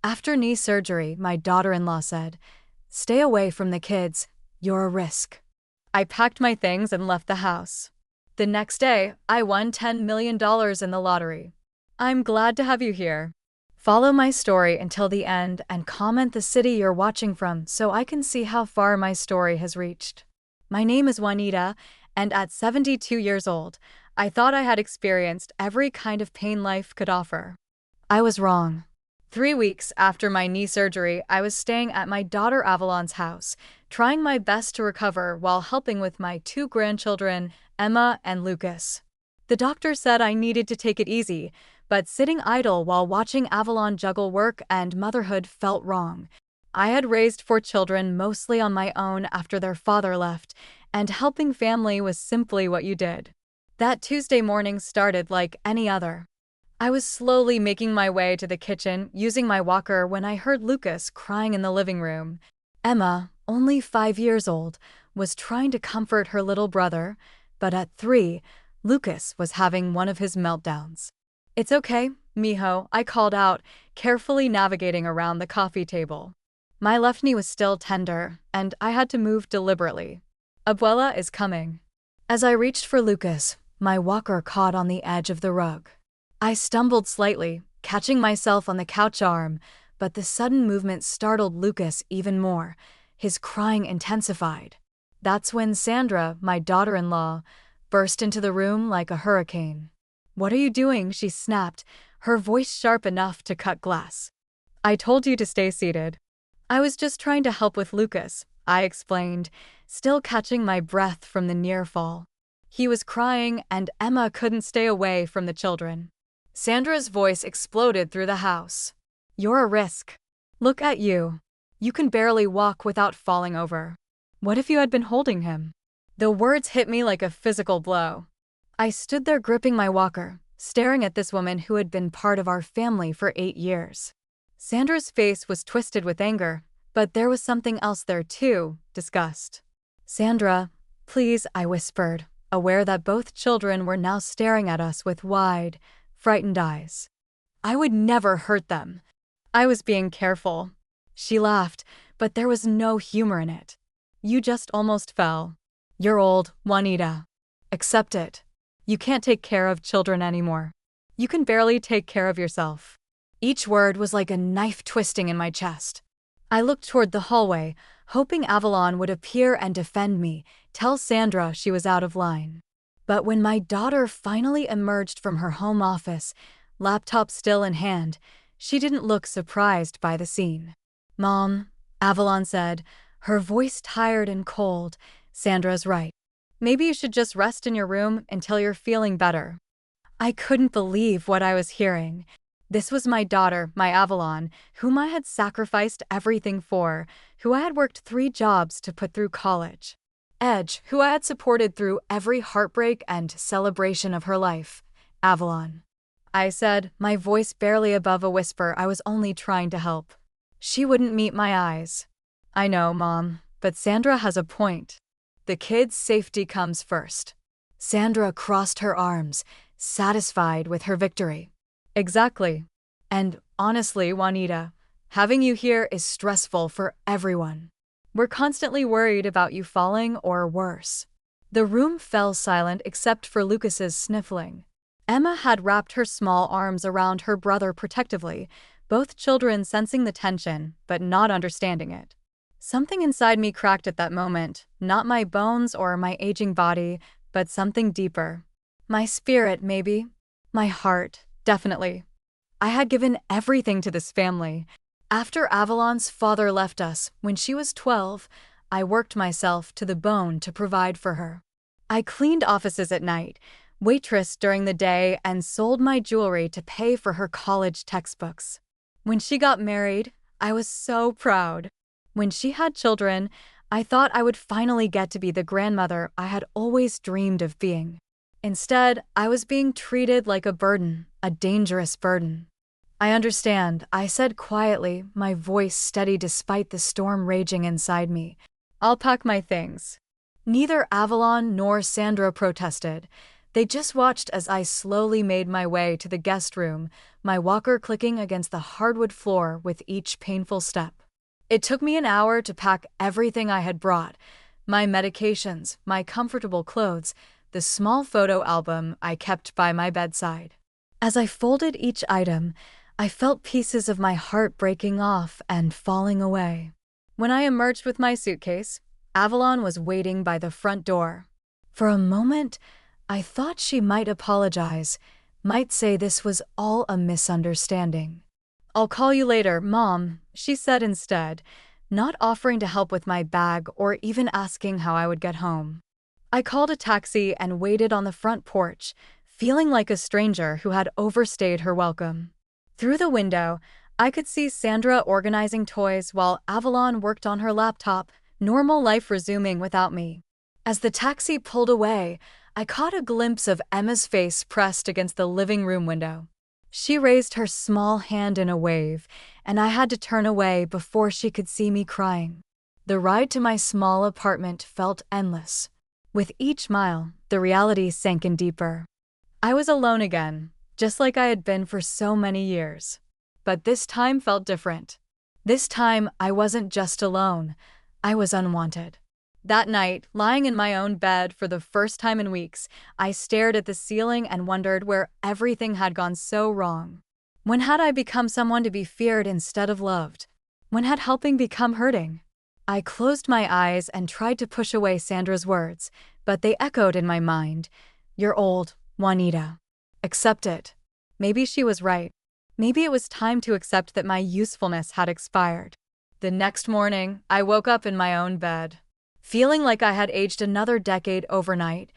After knee surgery, my daughter-in-law said, "Stay away from the kids, you're a risk." I packed my things and left the house. The next day, I won $10 million in the lottery. I'm glad to have you here. Follow my story until the end and comment the city you're watching from so I can see how far my story has reached. My name is Juanita, and at 72 years old, I thought I had experienced every kind of pain life could offer. I was wrong. 3 weeks after my knee surgery, I was staying at my daughter Avalon's house, trying my best to recover while helping with my 2 grandchildren, Emma and Lucas. The doctor said I needed to take it easy, but sitting idle while watching Avalon juggle work and motherhood felt wrong. I had raised 4 children mostly on my own after their father left, and helping family was simply what you did. That Tuesday morning started like any other. I was slowly making my way to the kitchen using my walker when I heard Lucas crying in the living room. Emma, only 5 years old, was trying to comfort her little brother, but at 3, Lucas was having one of his meltdowns. "It's okay, mijo," I called out, carefully navigating around the coffee table. My left knee was still tender, and I had to move deliberately. "Abuela is coming." As I reached for Lucas, my walker caught on the edge of the rug. I stumbled slightly, catching myself on the couch arm, but the sudden movement startled Lucas even more. His crying intensified. That's when Sandra, my daughter-in-law, burst into the room like a hurricane. "What are you doing?" she snapped, her voice sharp enough to cut glass. "I told you to stay seated." "I was just trying to help with Lucas," I explained, still catching my breath from the near fall. He was crying, and Emma couldn't stay away from the children. Sandra's voice exploded through the house. "You're a risk. Look at you. You can barely walk without falling over. What if you had been holding him?" The words hit me like a physical blow. I stood there gripping my walker, staring at this woman who had been part of our family for 8 years. Sandra's face was twisted with anger, but there was something else there too, disgust. "Sandra, please," I whispered, aware that both children were now staring at us with wide, frightened eyes. "I would never hurt them. I was being careful." She laughed, but there was no humor in it. "You just almost fell. You're old, Juanita. Accept it. You can't take care of children anymore. You can barely take care of yourself." Each word was like a knife twisting in my chest. I looked toward the hallway, hoping Avalon would appear and defend me, tell Sandra she was out of line. But when my daughter finally emerged from her home office, laptop still in hand, she didn't look surprised by the scene. "Mom," Avalon said, her voice tired and cold, "Sandra's right. Maybe you should just rest in your room until you're feeling better." I couldn't believe what I was hearing. This was my daughter, my Avalon, whom I had sacrificed everything for, who I had worked 3 jobs to put through college. Edge, who I had supported through every heartbreak and celebration of her life. "Avalon," I said, my voice barely above a whisper. I was only trying to help. She wouldn't meet my eyes. "I know, Mom, but Sandra has a point. The kids' safety comes first." Sandra crossed her arms, satisfied with her victory. "Exactly. And honestly, Juanita, having you here is stressful for everyone. We're constantly worried about you falling or worse." The room fell silent except for Lucas's sniffling. Emma had wrapped her small arms around her brother protectively, both children sensing the tension but not understanding it. Something inside me cracked at that moment, not my bones or my aging body, but something deeper. My spirit, maybe. My heart, definitely. I had given everything to this family. After Avalon's father left us, when she was 12, I worked myself to the bone to provide for her. I cleaned offices at night, waitressed during the day, and sold my jewelry to pay for her college textbooks. When she got married, I was so proud. When she had children, I thought I would finally get to be the grandmother I had always dreamed of being. Instead, I was being treated like a burden, a dangerous burden. "I understand," I said quietly, my voice steady despite the storm raging inside me. "I'll pack my things." Neither Avalon nor Sandra protested. They just watched as I slowly made my way to the guest room, my walker clicking against the hardwood floor with each painful step. It took me an hour to pack everything I had brought: my medications, my comfortable clothes, the small photo album I kept by my bedside. As I folded each item, I felt pieces of my heart breaking off and falling away. When I emerged with my suitcase, Avalon was waiting by the front door. For a moment, I thought she might apologize, might say this was all a misunderstanding. "I'll call you later, Mom," she said instead, not offering to help with my bag or even asking how I would get home. I called a taxi and waited on the front porch, feeling like a stranger who had overstayed her welcome. Through the window, I could see Sandra organizing toys while Avalon worked on her laptop, normal life resuming without me. As the taxi pulled away, I caught a glimpse of Emma's face pressed against the living room window. She raised her small hand in a wave, and I had to turn away before she could see me crying. The ride to my small apartment felt endless. With each mile, the reality sank in deeper. I was alone again, just like I had been for so many years. But this time felt different. This time, I wasn't just alone, I was unwanted. That night, lying in my own bed for the first time in weeks, I stared at the ceiling and wondered where everything had gone so wrong. When had I become someone to be feared instead of loved? When had helping become hurting? I closed my eyes and tried to push away Sandra's words, but they echoed in my mind. "You're old, Juanita. Accept it." Maybe she was right. Maybe it was time to accept that my usefulness had expired. The next morning, I woke up in my own bed, feeling like I had aged another decade overnight.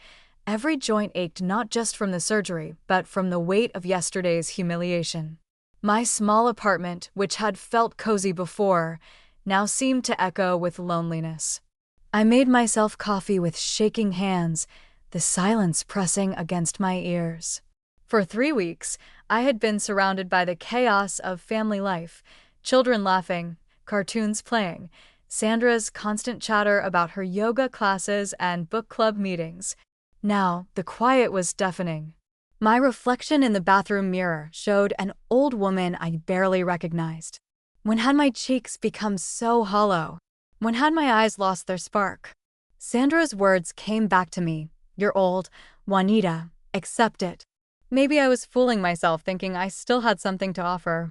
Every joint ached not just from the surgery, but from the weight of yesterday's humiliation. My small apartment, which had felt cozy before, now seemed to echo with loneliness. I made myself coffee with shaking hands, the silence pressing against my ears. For 3 weeks, I had been surrounded by the chaos of family life: children laughing, cartoons playing, Sandra's constant chatter about her yoga classes and book club meetings. Now, the quiet was deafening. My reflection in the bathroom mirror showed an old woman I barely recognized. When had my cheeks become so hollow? When had my eyes lost their spark? Sandra's words came back to me. "You're old, Juanita. Accept it." Maybe I was fooling myself thinking I still had something to offer.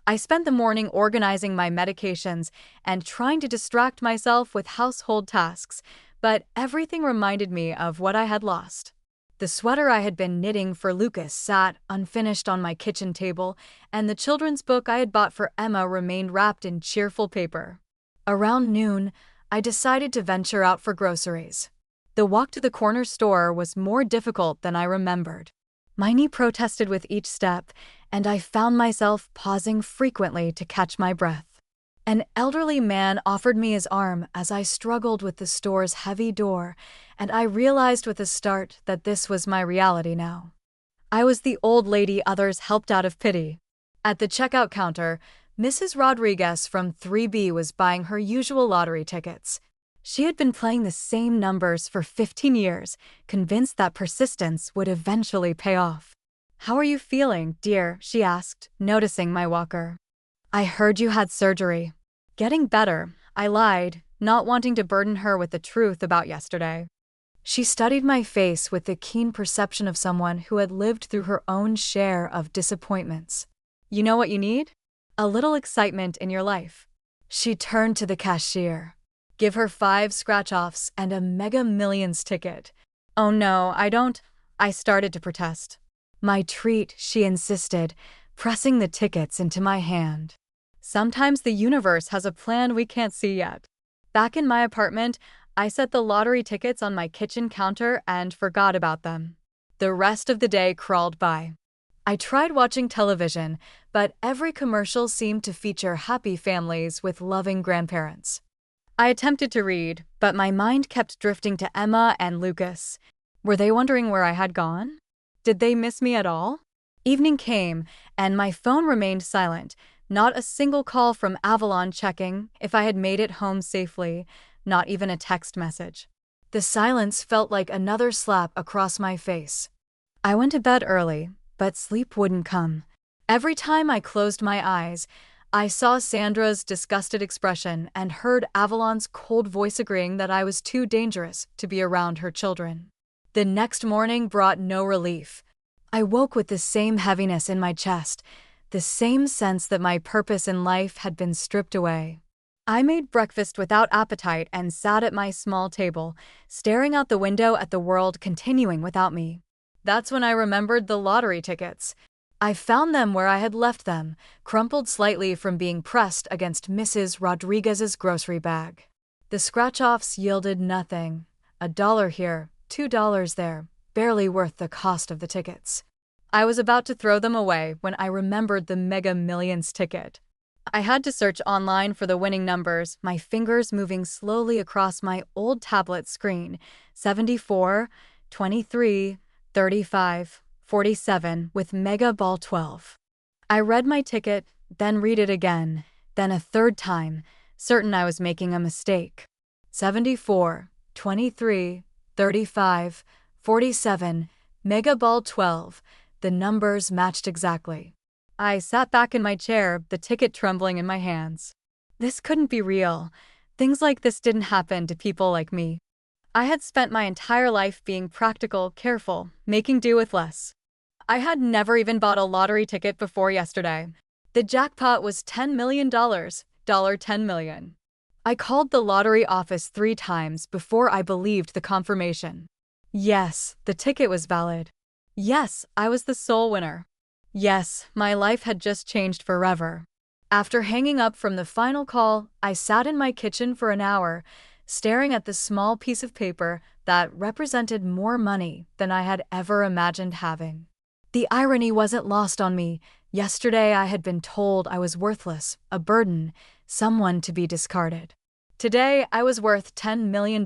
I spent the morning organizing my medications and trying to distract myself with household tasks, but everything reminded me of what I had lost. The sweater I had been knitting for Lucas sat unfinished on my kitchen table, and the children's book I had bought for Emma remained wrapped in cheerful paper. Around noon, I decided to venture out for groceries. The walk to the corner store was more difficult than I remembered. My knee protested with each step, and I found myself pausing frequently to catch my breath. An elderly man offered me his arm as I struggled with the store's heavy door, and I realized with a start that this was my reality now. I was the old lady others helped out of pity. At the checkout counter, Mrs. Rodriguez from 3B was buying her usual lottery tickets. She had been playing the same numbers for 15 years, convinced that persistence would eventually pay off. "How are you feeling, dear?" she asked, noticing my walker. "I heard you had surgery." "Getting better," I lied, not wanting to burden her with the truth about yesterday. She studied my face with the keen perception of someone who had lived through her own share of disappointments. "You know what you need? A little excitement in your life." She turned to the cashier. "Give her 5 scratch-offs and a Mega Millions ticket." "Oh no, I don't," I started to protest. "My treat," she insisted, pressing the tickets into my hand. Sometimes the universe has a plan we can't see yet. Back in my apartment, I set the lottery tickets on my kitchen counter and forgot about them. The rest of the day crawled by. I tried watching television, but every commercial seemed to feature happy families with loving grandparents. I attempted to read, but my mind kept drifting to Emma and Lucas. Were they wondering where I had gone? Did they miss me at all? Evening came, and my phone remained silent. Not a single call from Avalon checking if I had made it home safely, not even a text message. The silence felt like another slap across my face. I went to bed early, but sleep wouldn't come. Every time I closed my eyes, I saw Sandra's disgusted expression and heard Avalon's cold voice agreeing that I was too dangerous to be around her children. The next morning brought no relief. I woke with the same heaviness in my chest, the same sense that my purpose in life had been stripped away. I made breakfast without appetite and sat at my small table, staring out the window at the world continuing without me. That's when I remembered the lottery tickets. I found them where I had left them, crumpled slightly from being pressed against Mrs. Rodriguez's grocery bag. The scratch-offs yielded nothing. $1 here, $2 there, barely worth the cost of the tickets. I was about to throw them away when I remembered the Mega Millions ticket. I had to search online for the winning numbers, my fingers moving slowly across my old tablet screen. 74, 23, 35, 47 with Mega Ball 12. I read my ticket, then read it again, then a third time, certain I was making a mistake. 74, 23, 35, 47, Mega Ball 12. The numbers matched exactly. I sat back in my chair, the ticket trembling in my hands. This couldn't be real. Things like this didn't happen to people like me. I had spent my entire life being practical, careful, making do with less. I had never even bought a lottery ticket before yesterday. The jackpot was $10 million, $10 million. I called the lottery office 3 times before I believed the confirmation. Yes, the ticket was valid. Yes, I was the sole winner. Yes, my life had just changed forever. After hanging up from the final call, I sat in my kitchen for an hour, staring at the small piece of paper that represented more money than I had ever imagined having. The irony wasn't lost on me. Yesterday I had been told I was worthless, a burden, someone to be discarded. Today I was worth $10 million.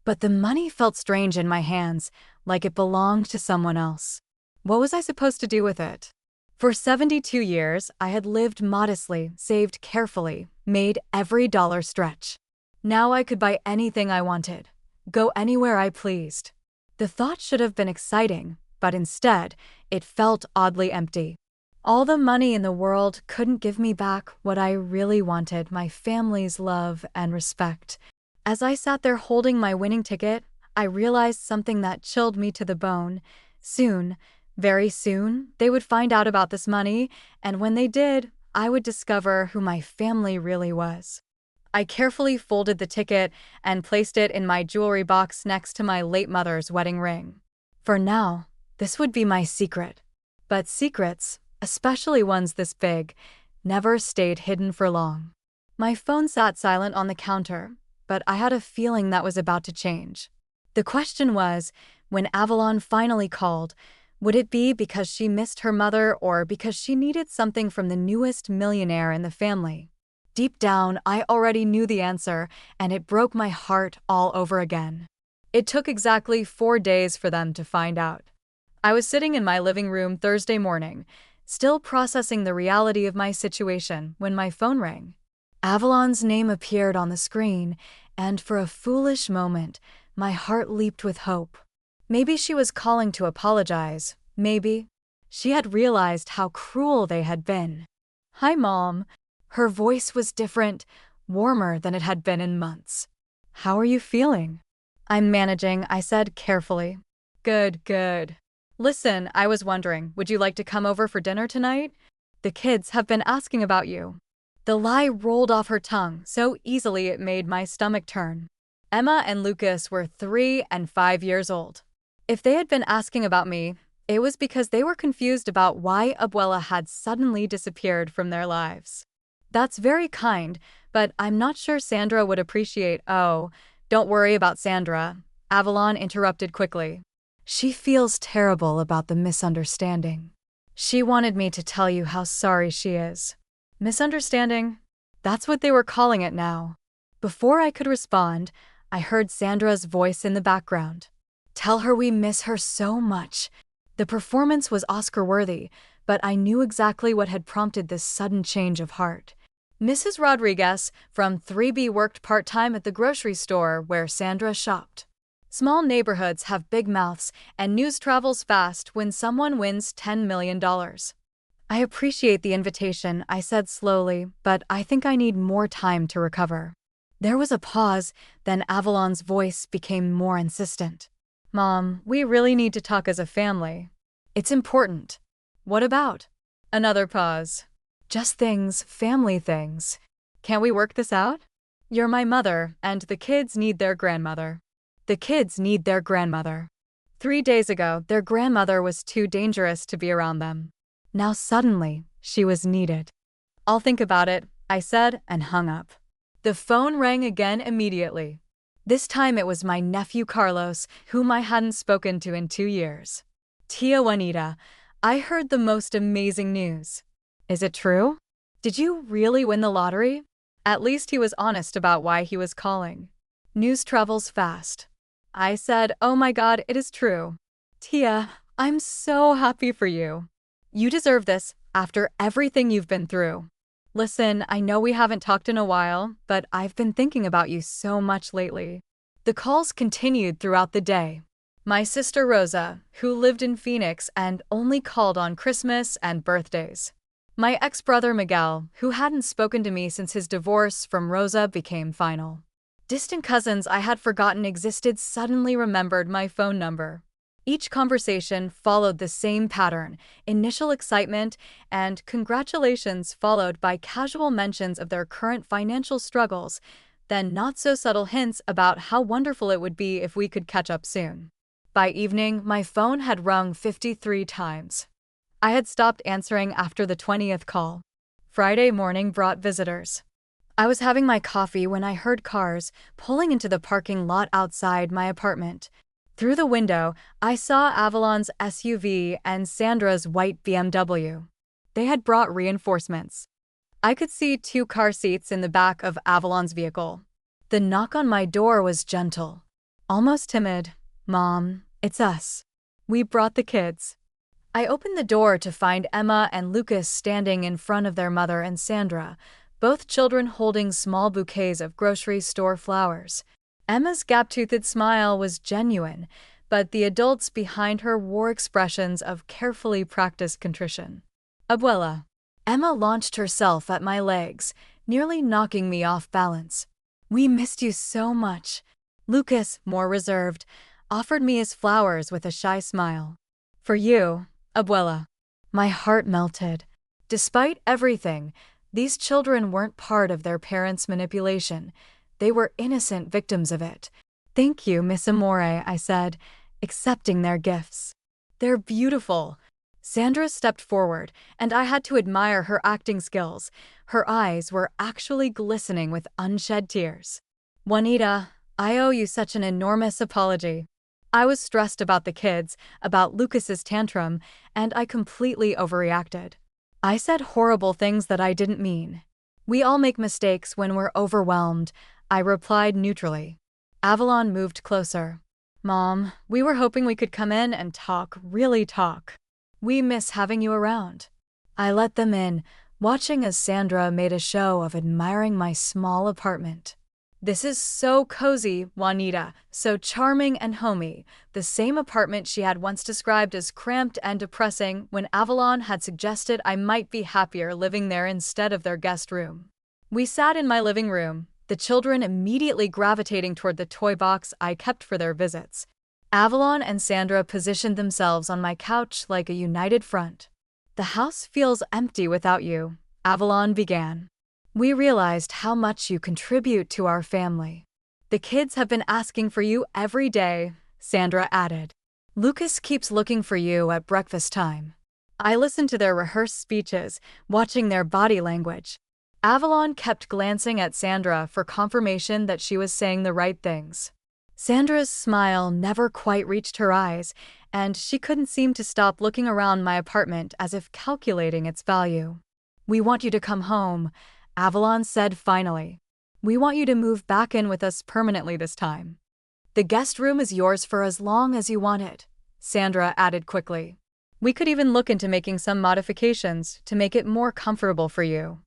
But the money felt strange in my hands, like it belonged to someone else. What was I supposed to do with it? For 72 years, I had lived modestly, saved carefully, made every dollar stretch. Now I could buy anything I wanted, go anywhere I pleased. The thought should have been exciting, but instead, it felt oddly empty. All the money in the world couldn't give me back what I really wanted, my family's love and respect. As I sat there holding my winning ticket, I realized something that chilled me to the bone. Soon, very soon, they would find out about this money, and when they did, I would discover who my family really was. I carefully folded the ticket and placed it in my jewelry box next to my late mother's wedding ring. For now, this would be my secret. But secrets, especially ones this big, never stayed hidden for long. My phone sat silent on the counter, but I had a feeling that was about to change. The question was, when Avalon finally called, would it be because she missed her mother or because she needed something from the newest millionaire in the family? Deep down, I already knew the answer, and it broke my heart all over again. It took exactly 4 days for them to find out. I was sitting in my living room Thursday morning, still processing the reality of my situation when my phone rang. Avalon's name appeared on the screen, and for a foolish moment, my heart leaped with hope. Maybe she was calling to apologize. Maybe she had realized how cruel they had been. "Hi, Mom." Her voice was different, warmer than it had been in months. "How are you feeling?" "I'm managing," I said carefully. Good, good. Listen, I was wondering, would you like to come over for dinner tonight? The kids have been asking about you." The lie rolled off her tongue so easily it made my stomach turn. Emma and Lucas were 3 and 5 years old. If they had been asking about me, it was because they were confused about why Abuela had suddenly disappeared from their lives. That's very kind, but I'm not sure Sandra would appreciate. "Oh, don't worry about Sandra," Avalon interrupted quickly. "She feels terrible about the misunderstanding. She wanted me to tell you how sorry she is." Misunderstanding? That's what they were calling it now. Before I could respond, I heard Sandra's voice in the background. "Tell her we miss her so much." The performance was Oscar-worthy, but I knew exactly what had prompted this sudden change of heart. Mrs. Rodriguez from 3B worked part-time at the grocery store where Sandra shopped. Small neighborhoods have big mouths, and news travels fast when someone wins $10 million. I appreciate the invitation, I said slowly, but I think I need more time to recover. There was a pause, then Avalon's voice became more insistent. Mom, we really need to talk as a family. It's important. What about? Another pause. Just things, family things. Can't we work this out? You're my mother, and the kids need their grandmother. The kids need their grandmother. 3 days ago, their grandmother was too dangerous to be around them. Now suddenly, she was needed. I'll think about it, I said and hung up. The phone rang again immediately. This time it was my nephew Carlos, whom I hadn't spoken to in 2 years. Tia Juanita, I heard the most amazing news. Is it true? Did you really win the lottery? At least he was honest about why he was calling. News travels fast. I said, oh my God, it is true. Tia, I'm so happy for you. You deserve this after everything you've been through. Listen, I know we haven't talked in a while, but I've been thinking about you so much lately. The calls continued throughout the day. My sister Rosa, who lived in Phoenix and only called on Christmas and birthdays. My ex-brother Miguel, who hadn't spoken to me since his divorce from Rosa became final. Distant cousins I had forgotten existed suddenly remembered my phone number. Each conversation followed the same pattern: initial excitement and congratulations followed by casual mentions of their current financial struggles, then not-so-subtle hints about how wonderful it would be if we could catch up soon. By evening, my phone had rung 53 times. I had stopped answering after the 20th call. Friday morning brought visitors. I was having my coffee when I heard cars pulling into the parking lot outside my apartment. Through the window, I saw Avalon's SUV and Sandra's white BMW. They had brought reinforcements. I could see 2 car seats in the back of Avalon's vehicle. The knock on my door was gentle, almost timid. Mom, it's us. We brought the kids. I opened the door to find Emma and Lucas standing in front of their mother and Sandra, both children holding small bouquets of grocery store flowers. Emma's gap-toothed smile was genuine, but the adults behind her wore expressions of carefully practiced contrition. Abuela. Emma launched herself at my legs, nearly knocking me off balance. We missed you so much. Lucas, more reserved, offered me his flowers with a shy smile. For you, Abuela. My heart melted. Despite everything, these children weren't part of their parents' manipulation. They were innocent victims of it. Thank you, Miss Amore, I said, accepting their gifts. They're beautiful. Sandra stepped forward, and I had to admire her acting skills. Her eyes were actually glistening with unshed tears. Juanita, I owe you such an enormous apology. I was stressed about the kids, about Lucas's tantrum, and I completely overreacted. I said horrible things that I didn't mean. We all make mistakes when we're overwhelmed, I replied neutrally. Avalon moved closer. Mom, we were hoping we could come in and talk, really talk. We miss having you around. I let them in, watching as Sandra made a show of admiring my small apartment. This is so cozy, Juanita, so charming and homey, the same apartment she had once described as cramped and depressing when Avalon had suggested I might be happier living there instead of their guest room. We sat in my living room, the children immediately gravitating toward the toy box I kept for their visits. Avalon and Sandra positioned themselves on my couch like a united front. The house feels empty without you, Avalon began. We realized how much you contribute to our family. The kids have been asking for you every day, Sandra added. Lucas keeps looking for you at breakfast time. I listened to their rehearsed speeches, watching their body language. Avalon kept glancing at Sandra for confirmation that she was saying the right things. Sandra's smile never quite reached her eyes, and she couldn't seem to stop looking around my apartment as if calculating its value. We want you to come home, Avalon said finally. We want you to move back in with us permanently this time. The guest room is yours for as long as you want it, Sandra added quickly. We could even look into making some modifications to make it more comfortable for you.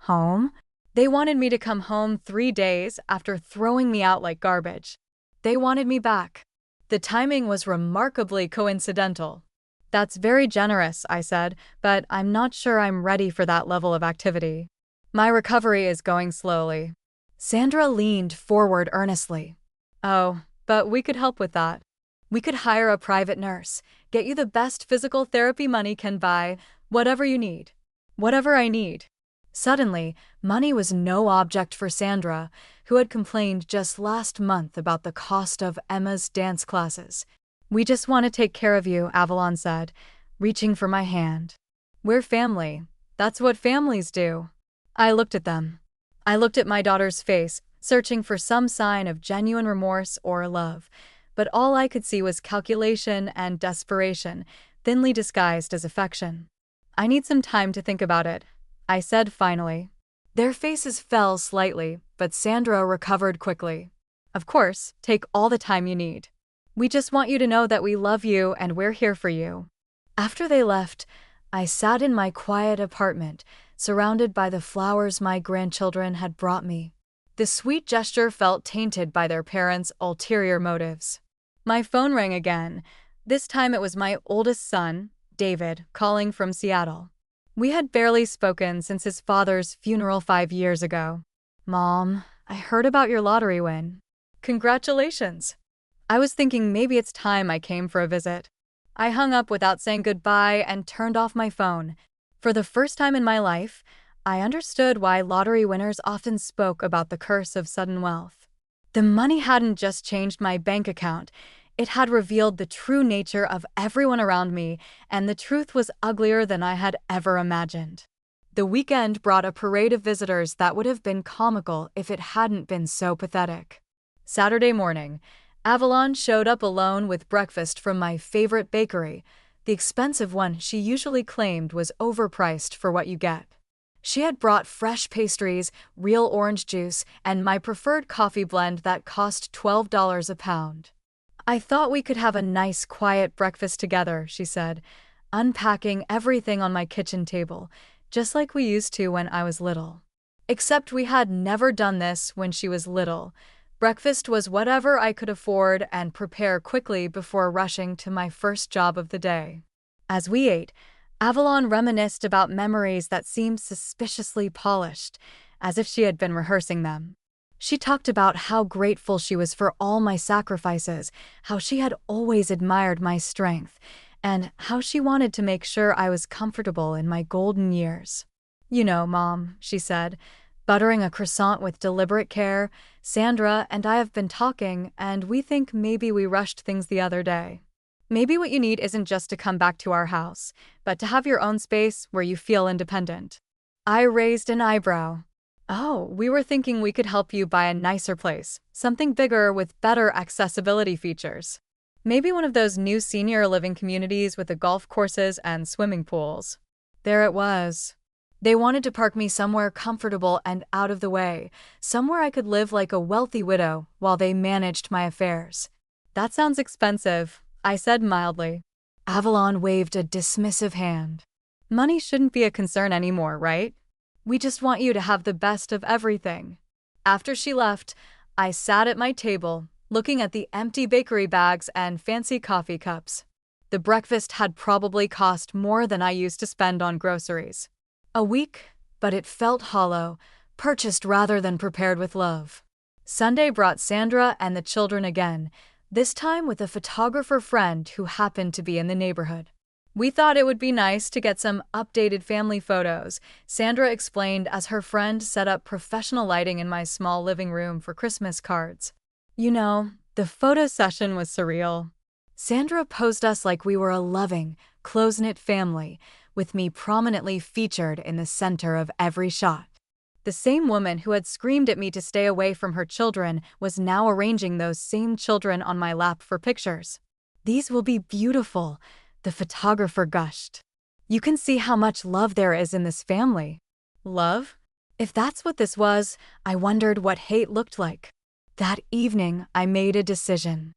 Home? They wanted me to come home 3 days after throwing me out like garbage. They wanted me back. The timing was remarkably coincidental. That's very generous, I said, but I'm not sure I'm ready for that level of activity. My recovery is going slowly. Sandra leaned forward earnestly. Oh, but we could help with that. We could hire a private nurse, get you the best physical therapy money can buy, whatever you need. Whatever I need. Suddenly, money was no object for Sandra, who had complained just last month about the cost of Emma's dance classes. We just want to take care of you, Avalon said, reaching for my hand. We're family. That's what families do. I looked at them. I looked at my daughter's face, searching for some sign of genuine remorse or love, but all I could see was calculation and desperation, thinly disguised as affection. I need some time to think about it, I said finally. Their faces fell slightly, but Sandra recovered quickly. Of course, take all the time you need. We just want you to know that we love you and we're here for you. After they left, I sat in my quiet apartment, surrounded by the flowers my grandchildren had brought me. The sweet gesture felt tainted by their parents' ulterior motives. My phone rang again. This time it was my oldest son, David, calling from Seattle. We had barely spoken since his father's funeral 5 years ago. Mom, I heard about your lottery win. Congratulations. I was thinking maybe it's time I came for a visit. I hung up without saying goodbye and turned off my phone. For the first time in my life, I understood why lottery winners often spoke about the curse of sudden wealth. The money hadn't just changed my bank account, it had revealed the true nature of everyone around me, and the truth was uglier than I had ever imagined. The weekend brought a parade of visitors that would have been comical if it hadn't been so pathetic. Saturday morning, Avalon showed up alone with breakfast from my favorite bakery, the expensive one she usually claimed was overpriced for what you get. She had brought fresh pastries, real orange juice, and my preferred coffee blend that cost $12 a pound. I thought we could have a nice, quiet breakfast together, she said, unpacking everything on my kitchen table, just like we used to when I was little. Except we had never done this when she was little. Breakfast was whatever I could afford and prepare quickly before rushing to my first job of the day. As we ate, Avalon reminisced about memories that seemed suspiciously polished, as if she had been rehearsing them. She talked about how grateful she was for all my sacrifices, how she had always admired my strength, and how she wanted to make sure I was comfortable in my golden years. You know, Mom, she said, buttering a croissant with deliberate care, Sandra and I have been talking, and we think maybe we rushed things the other day. Maybe what you need isn't just to come back to our house, but to have your own space where you feel independent. I raised an eyebrow. Oh, we were thinking we could help you buy a nicer place, something bigger with better accessibility features. Maybe one of those new senior living communities with the golf courses and swimming pools. There it was. They wanted to park me somewhere comfortable and out of the way, somewhere I could live like a wealthy widow while they managed my affairs. That sounds expensive, I said mildly. Avalon waved a dismissive hand. Money shouldn't be a concern anymore, right? We just want you to have the best of everything. After she left, I sat at my table, looking at the empty bakery bags and fancy coffee cups. The breakfast had probably cost more than I used to spend on groceries. A week, but it felt hollow, purchased rather than prepared with love. Sunday brought Sandra and the children again, this time with a photographer friend who happened to be in the neighborhood. We thought it would be nice to get some updated family photos, Sandra explained as her friend set up professional lighting in my small living room for Christmas cards. You know, the photo session was surreal. Sandra posed us like we were a loving, close-knit family, with me prominently featured in the center of every shot. The same woman who had screamed at me to stay away from her children was now arranging those same children on my lap for pictures. These will be beautiful, the photographer gushed. You can see how much love there is in this family. Love? If that's what this was, I wondered what hate looked like. That evening, I made a decision.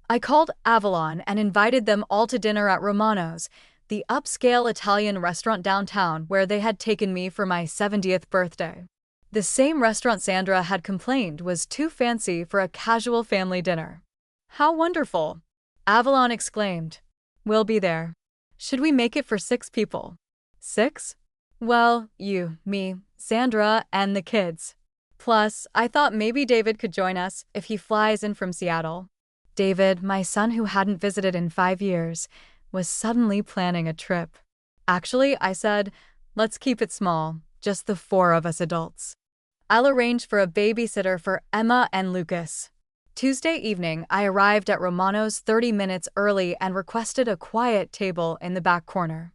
I called Avalon and invited them all to dinner at Romano's, the upscale Italian restaurant downtown where they had taken me for my 70th birthday. The same restaurant Sandra had complained was too fancy for a casual family dinner. How wonderful! Avalon exclaimed. We'll be there. Should we make it for 6 people? 6? Well, you, me, Sandra, and the kids. Plus, I thought maybe David could join us if he flies in from Seattle. David, my son who hadn't visited in 5 years, was suddenly planning a trip. Actually, I said, let's keep it small, just the 4 of us adults. I'll arrange for a babysitter for Emma and Lucas. Tuesday evening, I arrived at Romano's 30 minutes early and requested a quiet table in the back corner.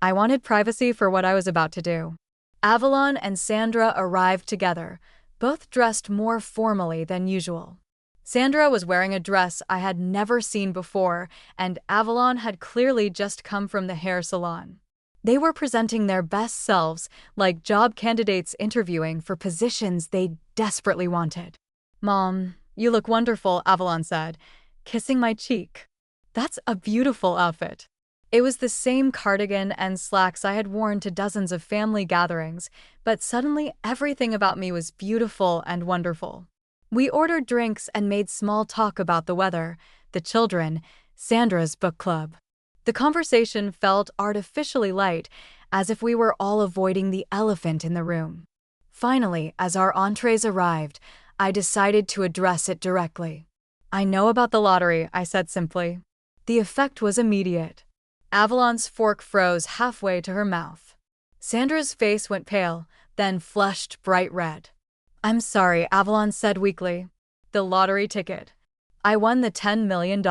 I wanted privacy for what I was about to do. Avalon and Sandra arrived together, both dressed more formally than usual. Sandra was wearing a dress I had never seen before, and Avalon had clearly just come from the hair salon. They were presenting their best selves, like job candidates interviewing for positions they desperately wanted. Mom, you look wonderful, Avalon said, kissing my cheek. That's a beautiful outfit. It was the same cardigan and slacks I had worn to dozens of family gatherings, but suddenly everything about me was beautiful and wonderful. We ordered drinks and made small talk about the weather, the children, Sandra's book club. The conversation felt artificially light, as if we were all avoiding the elephant in the room. Finally, as our entrees arrived, I decided to address it directly. I know about the lottery, I said simply. The effect was immediate. Avalon's fork froze halfway to her mouth. Sandra's face went pale, then flushed bright red. I'm sorry, Avalon said weakly. The lottery ticket. I won the $10 million.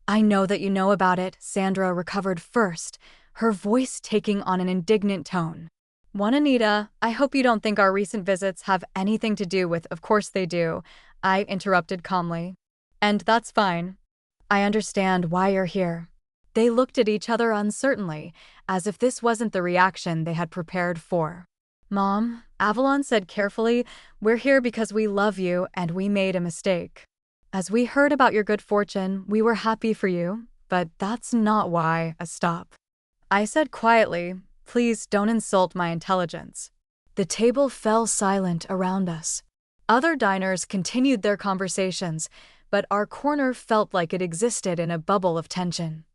I know that you know about it, Sandra recovered first, her voice taking on an indignant tone. Juanita, I hope you don't think our recent visits have anything to do with— Of course they do, I interrupted calmly. And that's fine. I understand why you're here. They looked at each other uncertainly, as if this wasn't the reaction they had prepared for. Mom, Avalon said carefully, we're here because we love you and we made a mistake. As we heard about your good fortune, we were happy for you, but that's not why— Stop. I said quietly, please don't insult my intelligence. The table fell silent around us. Other diners continued their conversations, but our corner felt like it existed in a bubble of tension.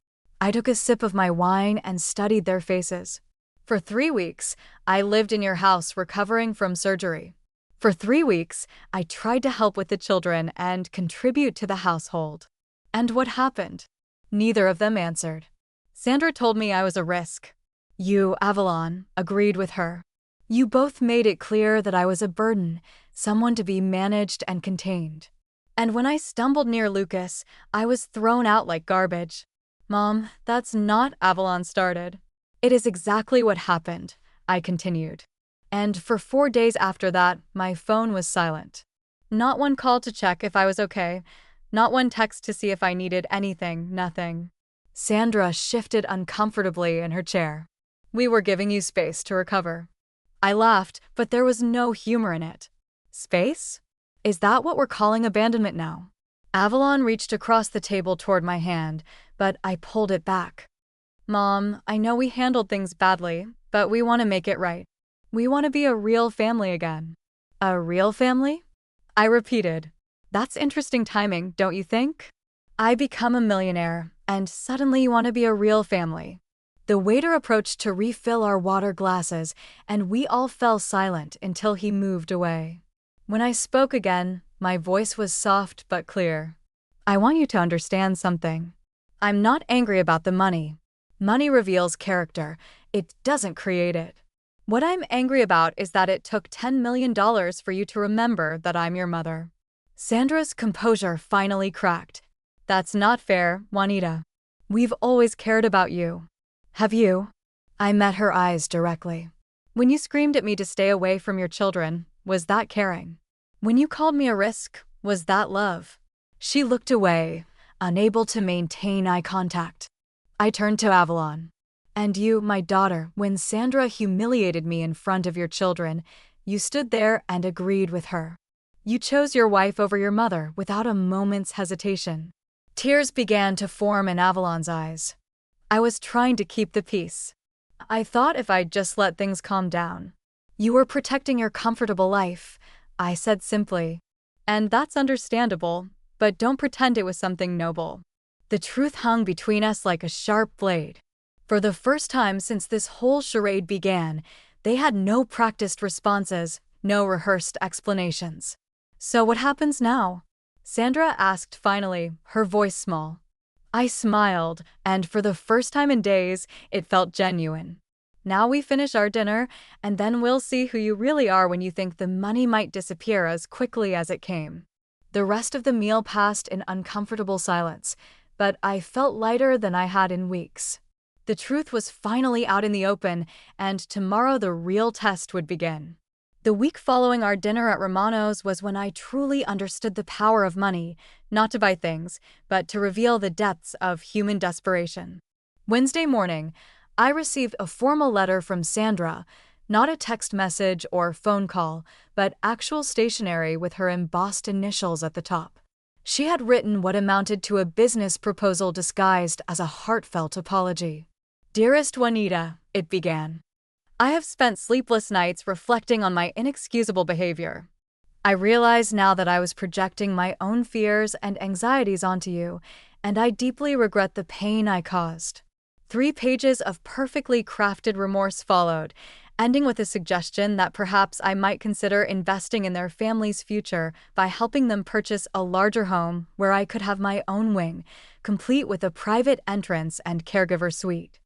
I took a sip of my wine and studied their faces. For 3 weeks, I lived in your house recovering from surgery. For 3 weeks, I tried to help with the children and contribute to the household. And what happened? Neither of them answered. Sandra told me I was a risk. You, Avalon, agreed with her. You both made it clear that I was a burden, someone to be managed and contained. And when I stumbled near Lucas, I was thrown out like garbage. Mom, that's not— Avalon started. It is exactly what happened, I continued. And for 4 days after that, my phone was silent. Not one call to check if I was okay, not one text to see if I needed anything, nothing. Sandra shifted uncomfortably in her chair. We were giving you space to recover. I laughed, but there was no humor in it. Space? Is that what we're calling abandonment now? Avalon reached across the table toward my hand, but I pulled it back. Mom, I know we handled things badly, but we want to make it right. We want to be a real family again. A real family? I repeated. That's interesting timing, don't you think? I become a millionaire, and suddenly you want to be a real family. The waiter approached to refill our water glasses, and we all fell silent until he moved away. When I spoke again, my voice was soft but clear. I want you to understand something. I'm not angry about the money. Money reveals character. It doesn't create it. What I'm angry about is that it took $10 million for you to remember that I'm your mother. Sandra's composure finally cracked. That's not fair, Juanita. We've always cared about you. Have you? I met her eyes directly. When you screamed at me to stay away from your children, was that caring? When you called me a risk, was that love? She looked away, unable to maintain eye contact. I turned to Avalon. And you, my daughter, when Sandra humiliated me in front of your children, you stood there and agreed with her. You chose your wife over your mother without a moment's hesitation. Tears began to form in Avalon's eyes. I was trying to keep the peace. I thought if I'd just let things calm down. You were protecting your comfortable life, I said simply. And that's understandable, but don't pretend it was something noble. The truth hung between us like a sharp blade. For the first time since this whole charade began, they had no practiced responses, no rehearsed explanations. "So what happens now?" Sandra asked finally, her voice small. I smiled, and for the first time in days, it felt genuine. "Now we finish our dinner, and then we'll see who you really are when you think the money might disappear as quickly as it came." The rest of the meal passed in uncomfortable silence, but I felt lighter than I had in weeks. The truth was finally out in the open, and tomorrow the real test would begin. The week following our dinner at Romano's was when I truly understood the power of money, not to buy things, but to reveal the depths of human desperation. Wednesday morning, I received a formal letter from Sandra, not a text message or phone call, but actual stationery with her embossed initials at the top. She had written what amounted to a business proposal disguised as a heartfelt apology. "Dearest Juanita," it began. "I have spent sleepless nights reflecting on my inexcusable behavior. I realize now that I was projecting my own fears and anxieties onto you, and I deeply regret the pain I caused." 3 pages of perfectly crafted remorse followed, ending with a suggestion that perhaps I might consider investing in their family's future by helping them purchase a larger home where I could have my own wing, complete with a private entrance and caregiver suite.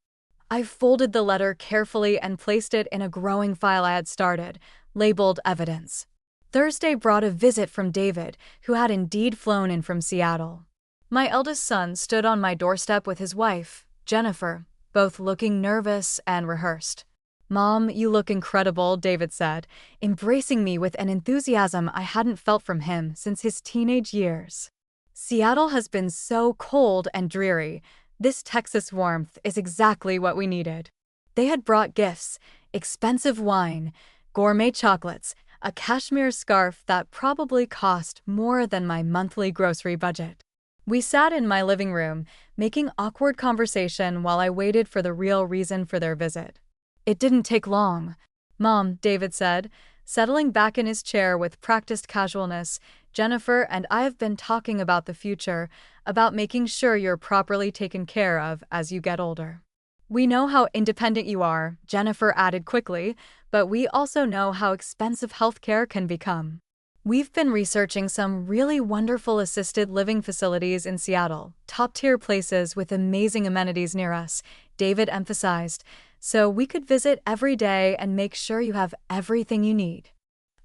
I folded the letter carefully and placed it in a growing file I had started, labeled Evidence. Thursday brought a visit from David, who had indeed flown in from Seattle. My eldest son stood on my doorstep with his wife, Jennifer, both looking nervous and rehearsed. "Mom, you look incredible," David said, embracing me with an enthusiasm I hadn't felt from him since his teenage years. "Seattle has been so cold and dreary. This Texas warmth is exactly what we needed." They had brought gifts, expensive wine, gourmet chocolates, a cashmere scarf that probably cost more than my monthly grocery budget. We sat in my living room, making awkward conversation while I waited for the real reason for their visit. It didn't take long. "Mom," David said, settling back in his chair with practiced casualness, "Jennifer and I have been talking about the future, about making sure you're properly taken care of as you get older. We know how independent you are," Jennifer added quickly, "but we also know how expensive healthcare can become. We've been researching some really wonderful assisted living facilities in Seattle, top-tier places with amazing amenities near us," David emphasized, "so we could visit every day and make sure you have everything you need."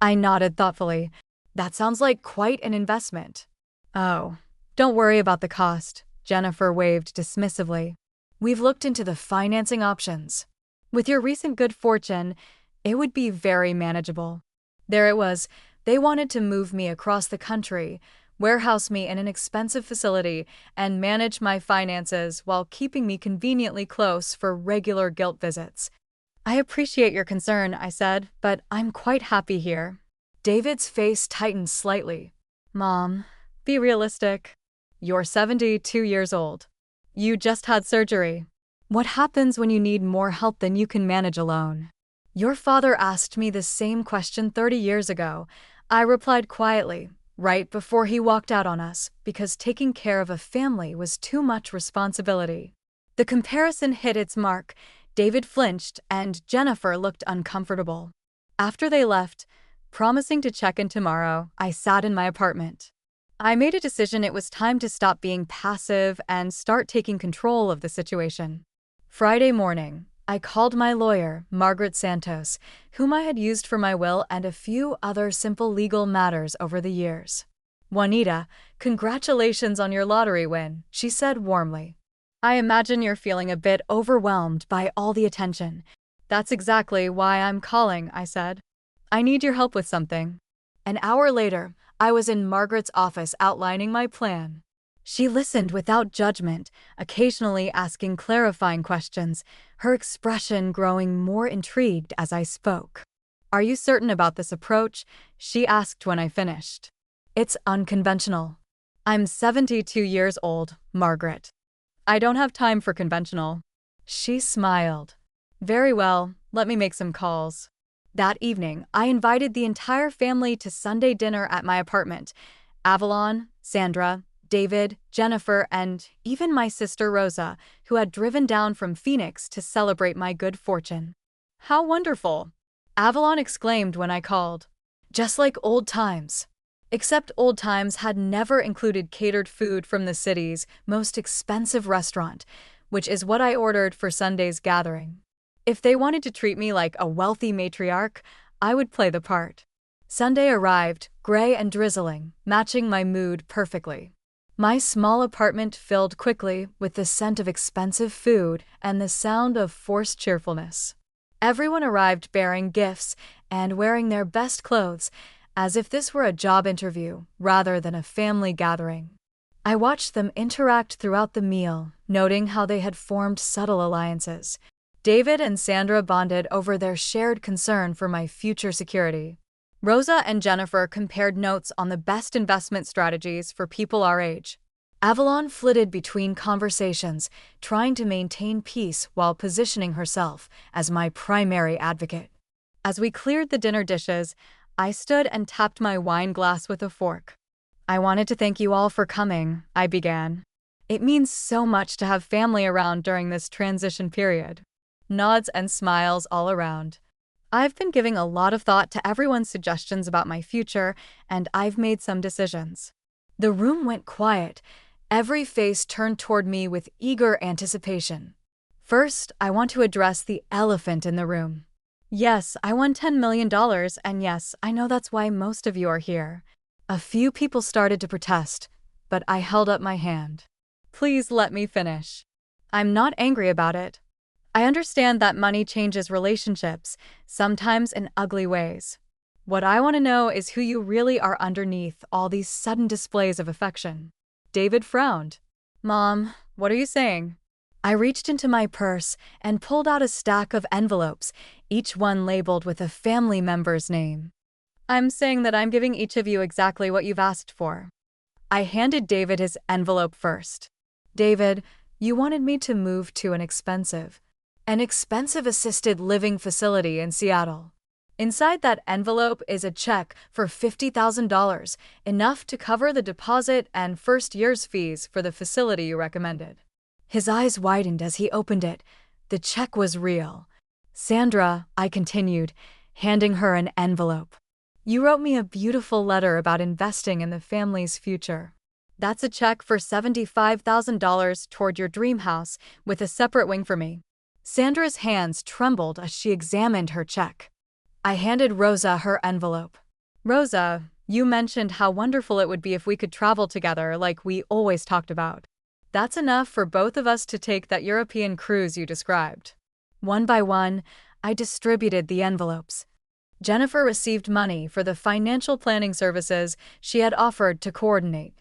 I nodded thoughtfully. "That sounds like quite an investment." "Oh, don't worry about the cost," Jennifer waved dismissively. "We've looked into the financing options. With your recent good fortune, it would be very manageable." There it was. They wanted to move me across the country, warehouse me in an expensive facility, and manage my finances while keeping me conveniently close for regular guilt visits. "I appreciate your concern," I said, "but I'm quite happy here." David's face tightened slightly. "Mom, be realistic. You're 72 years old. You just had surgery. What happens when you need more help than you can manage alone?" "Your father asked me the same question 30 years ago," I replied quietly, right before he walked out on us, because taking care of a family was too much responsibility. The comparison hit its mark. David flinched, and Jennifer looked uncomfortable. After they left, promising to check in tomorrow, I sat in my apartment. I made a decision it was time to stop being passive and start taking control of the situation. Friday morning, I called my lawyer, Margaret Santos, whom I had used for my will and a few other simple legal matters over the years. "Juanita, congratulations on your lottery win," she said warmly. "I imagine you're feeling a bit overwhelmed by all the attention." "That's exactly why I'm calling," I said. "I need your help with something." An hour later, I was in Margaret's office outlining my plan. She listened without judgment, occasionally asking clarifying questions, her expression growing more intrigued as I spoke. "Are you certain about this approach?" she asked when I finished. "It's unconventional." "I'm 72 years old, Margaret. I don't have time for conventional." She smiled. "Very well, let me make some calls." That evening, I invited the entire family to Sunday dinner at my apartment. Avalon, Sandra, David, Jennifer, and even my sister Rosa, who had driven down from Phoenix to celebrate my good fortune. How wonderful! Avalon exclaimed when I called. Just like old times. Except old times had never included catered food from the city's most expensive restaurant, which is what I ordered for Sunday's gathering. If they wanted to treat me like a wealthy matriarch, I would play the part. Sunday arrived, gray and drizzling, matching my mood perfectly. My small apartment filled quickly with the scent of expensive food and the sound of forced cheerfulness. Everyone arrived bearing gifts and wearing their best clothes, as if this were a job interview rather than a family gathering. I watched them interact throughout the meal, noting how they had formed subtle alliances. David and Sandra bonded over their shared concern for my future security. Rosa and Jennifer compared notes on the best investment strategies for people our age. Avalon flitted between conversations, trying to maintain peace while positioning herself as my primary advocate. As we cleared the dinner dishes, I stood and tapped my wine glass with a fork. I wanted to thank you all for coming, I began. It means so much to have family around during this transition period. Nods and smiles all around. I've been giving a lot of thought to everyone's suggestions about my future, and I've made some decisions. The room went quiet. Every face turned toward me with eager anticipation. First, I want to address the elephant in the room. Yes, I won $10 million, and yes, I know that's why most of you are here. A few people started to protest, but I held up my hand. Please let me finish. I'm not angry about it. I understand that money changes relationships, sometimes in ugly ways. What I want to know is who you really are underneath all these sudden displays of affection. David frowned. Mom, what are you saying? I reached into my purse and pulled out a stack of envelopes, each one labeled with a family member's name. I'm saying that I'm giving each of you exactly what you've asked for. I handed David his envelope first. David, you wanted me to move to an expensive assisted living facility in Seattle. Inside that envelope is a check for $50,000, enough to cover the deposit and first year's fees for the facility you recommended. His eyes widened as he opened it. The check was real. Sandra, I continued, handing her an envelope. You wrote me a beautiful letter about investing in the family's future. That's a check for $75,000 toward your dream house, with a separate wing for me. Sandra's hands trembled as she examined her check. I handed Rosa her envelope. Rosa, you mentioned how wonderful it would be if we could travel together like we always talked about. That's enough for both of us to take that European cruise you described. One by one, I distributed the envelopes. Jennifer received money for the financial planning services she had offered to coordinate.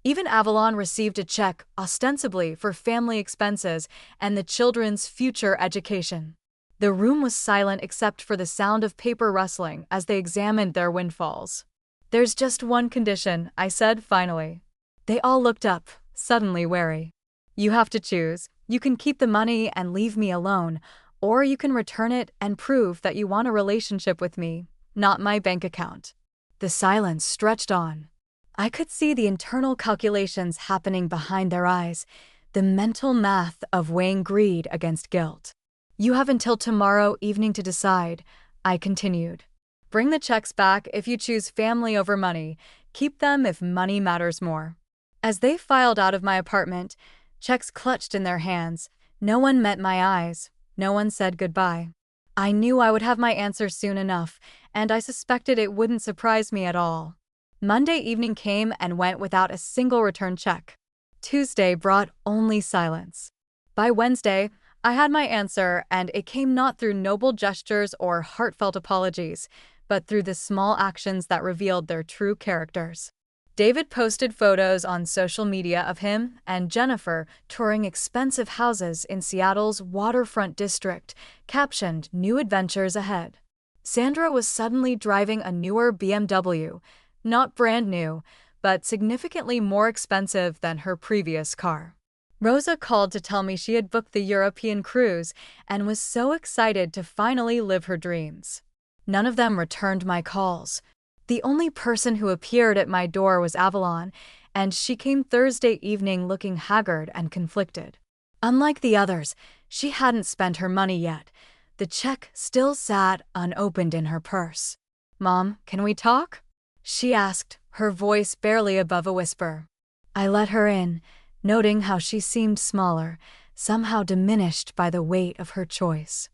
Even Avalon received a check, ostensibly for family expenses and the children's future education. The room was silent except for the sound of paper rustling as they examined their windfalls. There's just one condition, I said finally. They all looked up, suddenly wary. You have to choose. You can keep the money and leave me alone, or you can return it and prove that you want a relationship with me, not my bank account. The silence stretched on. I could see the internal calculations happening behind their eyes, the mental math of weighing greed against guilt. You have until tomorrow evening to decide, I continued. Bring the checks back if you choose family over money. Keep them if money matters more. As they filed out of my apartment, checks clutched in their hands, no one met my eyes, no one said goodbye. I knew I would have my answer soon enough, and I suspected it wouldn't surprise me at all. Monday evening came and went without a single return check. Tuesday brought only silence. By Wednesday, I had my answer, and it came not through noble gestures or heartfelt apologies, but through the small actions that revealed their true characters. David posted photos on social media of him and Jennifer touring expensive houses in Seattle's waterfront district, captioned "New Adventures Ahead." Sandra was suddenly driving a newer BMW, not brand new, but significantly more expensive than her previous car. Rosa called to tell me she had booked the European cruise and was so excited to finally live her dreams. None of them returned my calls. The only person who appeared at my door was Avalon, and she came Thursday evening looking haggard and conflicted. Unlike the others, she hadn't spent her money yet. The check still sat unopened in her purse. "Mom, can we talk?" she asked, her voice barely above a whisper. I let her in, noting how she seemed smaller, somehow diminished by the weight of her choice.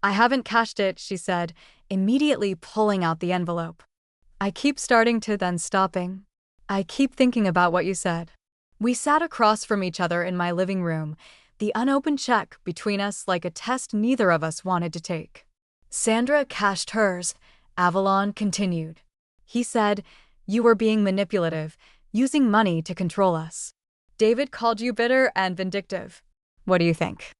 "I haven't cashed it," she said, immediately pulling out the envelope. "I keep starting to then stopping. I keep thinking about what you said." We sat across from each other in my living room, the unopened check between us like a test neither of us wanted to take. Sandra cashed hers. Avalon continued. "He said, you were being manipulative, using money to control us. David called you bitter and vindictive. What do you think?"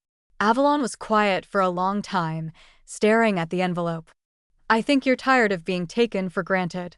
Avalon was quiet for a long time, staring at the envelope. "I think you're tired of being taken for granted.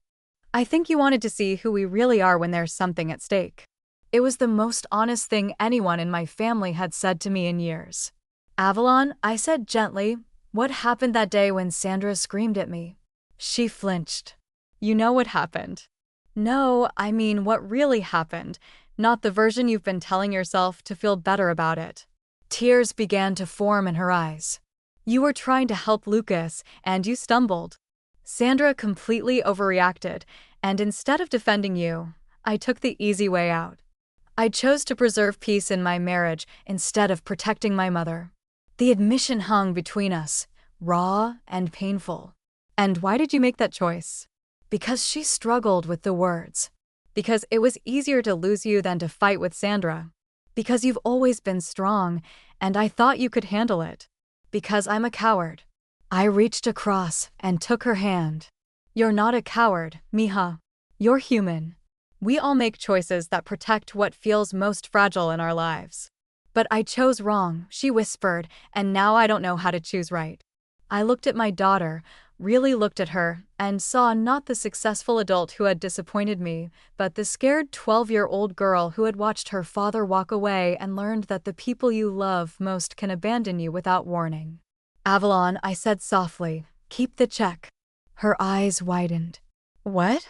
I think you wanted to see who we really are when there's something at stake." It was the most honest thing anyone in my family had said to me in years. "Avalon," I said gently, "what happened that day when Sandra screamed at me?" She flinched. "You know what happened." "No, I mean what really happened, not the version you've been telling yourself to feel better about it." Tears began to form in her eyes. "You were trying to help Lucas, and you stumbled. Sandra completely overreacted, and instead of defending you, I took the easy way out. I chose to preserve peace in my marriage instead of protecting my mother." The admission hung between us, raw and painful. "And why did you make that choice?" Because she struggled with the words. Because it was easier to lose you than to fight with Sandra. Because you've always been strong, and I thought you could handle it. Because I'm a coward. I reached across and took her hand. "You're not a coward, Mija. You're human. We all make choices that protect what feels most fragile in our lives." "But I chose wrong," she whispered, "and now I don't know how to choose right." I looked at my daughter, really looked at her, and saw not the successful adult who had disappointed me, but the scared 12-year-old girl who had watched her father walk away and learned that the people you love most can abandon you without warning. "Avalon," I said softly, "keep the check." Her eyes widened. "What?"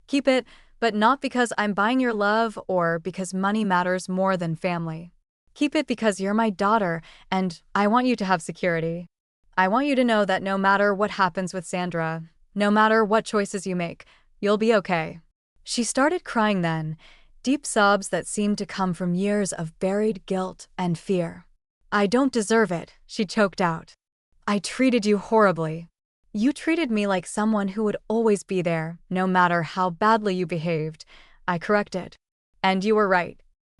"Keep it, but not because I'm buying your love or because money matters more than family. Keep it because you're my daughter, and I want you to have security. I want you to know that no matter what happens with Sandra, no matter what choices you make, you'll be okay." She started crying then, deep sobs that seemed to come from years of buried guilt and fear. "I don't deserve it," she choked out. "I treated you horribly. You treated me like someone who would always be there, no matter how badly you behaved," I corrected. "And you were right.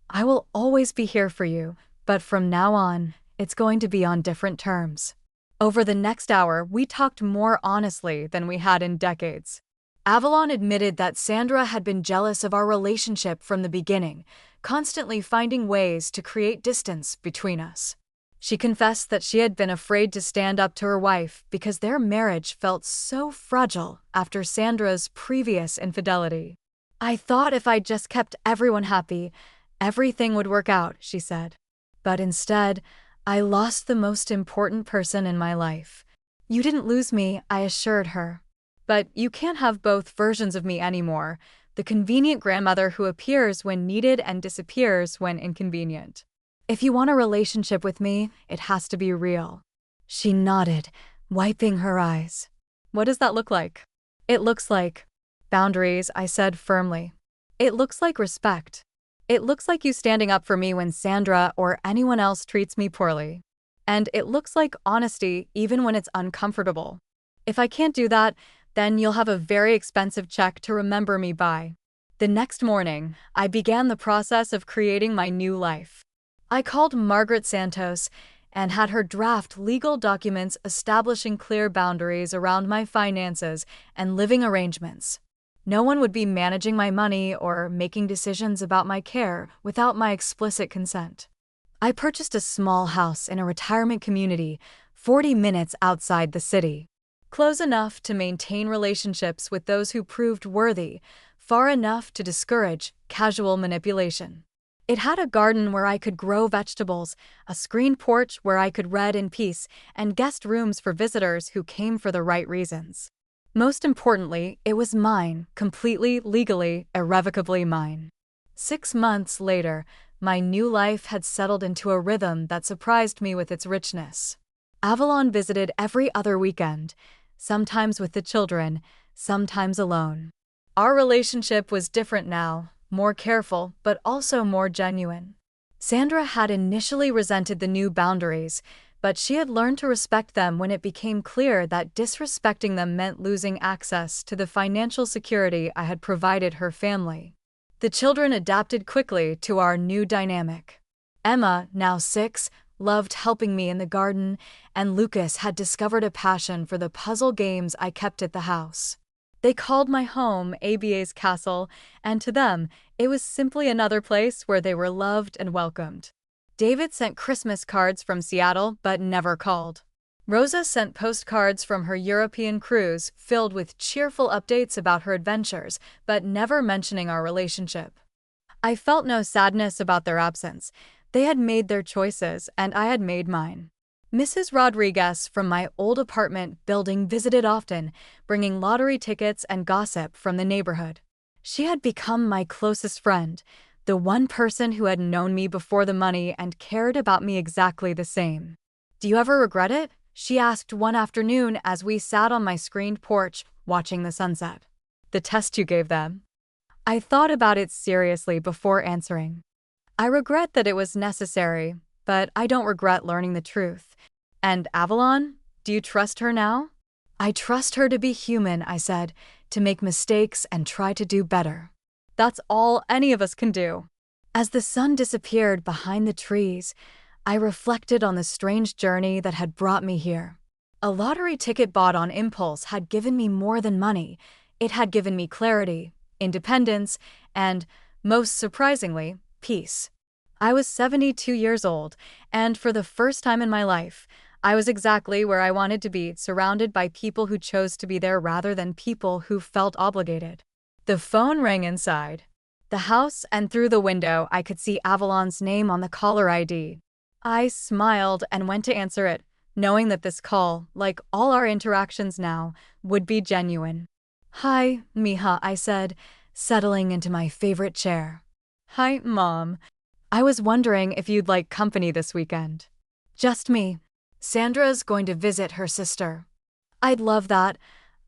I will always be here for you, but from now on, it's going to be on different terms." Over the next hour, we talked more honestly than we had in decades. Avalon admitted that Sandra had been jealous of our relationship from the beginning, constantly finding ways to create distance between us. She confessed that she had been afraid to stand up to her wife because their marriage felt so fragile after Sandra's previous infidelity. "I thought if I just kept everyone happy, everything would work out," she said. "But instead, I lost the most important person in my life." "You didn't lose me," I assured her. "But you can't have both versions of me anymore, the convenient grandmother who appears when needed and disappears when inconvenient. If you want a relationship with me, it has to be real." She nodded, wiping her eyes. "What does that look like?" "It looks like boundaries," I said firmly. "It looks like respect. It looks like you standing up for me when Sandra or anyone else treats me poorly. And it looks like honesty even when it's uncomfortable. If I can't do that, then you'll have a very expensive check to remember me by." The next morning, I began the process of creating my new life. I called Margaret Santos and had her draft legal documents establishing clear boundaries around my finances and living arrangements. No one would be managing my money or making decisions about my care without my explicit consent. I purchased a small house in a retirement community 40 minutes outside the city. Close enough to maintain relationships with those who proved worthy, far enough to discourage casual manipulation. It had a garden where I could grow vegetables, a screened porch where I could read in peace, and guest rooms for visitors who came for the right reasons. Most importantly, it was mine, completely, legally, irrevocably mine. 6 months later, my new life had settled into a rhythm that surprised me with its richness. Avalon visited every other weekend, sometimes with the children, sometimes alone. Our relationship was different now, more careful, but also more genuine. Sandra had initially resented the new boundaries, but she had learned to respect them when it became clear that disrespecting them meant losing access to the financial security I had provided her family. The children adapted quickly to our new dynamic. Emma, now 6, loved helping me in the garden, and Lucas had discovered a passion for the puzzle games I kept at the house. They called my home ABA's castle, and to them, it was simply another place where they were loved and welcomed. David sent Christmas cards from Seattle but never called. Rosa sent postcards from her European cruise filled with cheerful updates about her adventures, but never mentioning our relationship. I felt no sadness about their absence. They had made their choices, and I had made mine. Mrs. Rodriguez from my old apartment building visited often, bringing lottery tickets and gossip from the neighborhood. She had become my closest friend, the one person who had known me before the money and cared about me exactly the same. "Do you ever regret it?" she asked one afternoon as we sat on my screened porch watching the sunset. "The test you gave them?" I thought about it seriously before answering. I regret that it was necessary, but I don't regret learning the truth. And Avalon? Do you trust her now? "I trust her to be human," I said, "to make mistakes and try to do better." That's all any of us can do. As the sun disappeared behind the trees, I reflected on the strange journey that had brought me here. A lottery ticket bought on impulse had given me more than money. It had given me clarity, independence, and, most surprisingly, peace. I was 72 years old, and for the first time in my life, I was exactly where I wanted to be, surrounded by people who chose to be there rather than people who felt obligated. The phone rang inside the house, and through the window I could see Avalon's name on the caller ID. I smiled and went to answer it, knowing that this call, like all our interactions now, would be genuine. "Hi, Mija," I said, settling into my favorite chair. "Hi, Mom. I was wondering if you'd like company this weekend." "Just me. Sandra's going to visit her sister." "I'd love that,"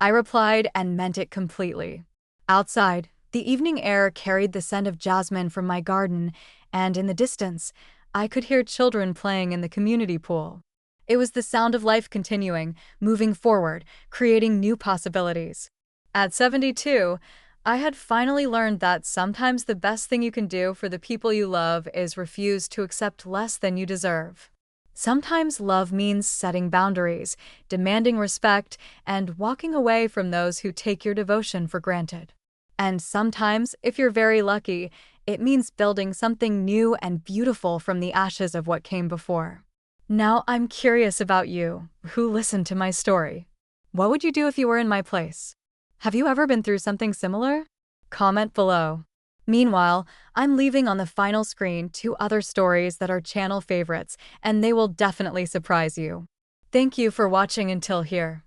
I replied and meant it completely. Outside, the evening air carried the scent of jasmine from my garden, and in the distance, I could hear children playing in the community pool. It was the sound of life continuing, moving forward, creating new possibilities. At 72, I had finally learned that sometimes the best thing you can do for the people you love is refuse to accept less than you deserve. Sometimes love means setting boundaries, demanding respect, and walking away from those who take your devotion for granted. And sometimes, if you're very lucky, it means building something new and beautiful from the ashes of what came before. Now I'm curious about you, who listened to my story. What would you do if you were in my place? Have you ever been through something similar? Comment below. Meanwhile, I'm leaving on the final screen 2 other stories that are channel favorites, and they will definitely surprise you. Thank you for watching until here.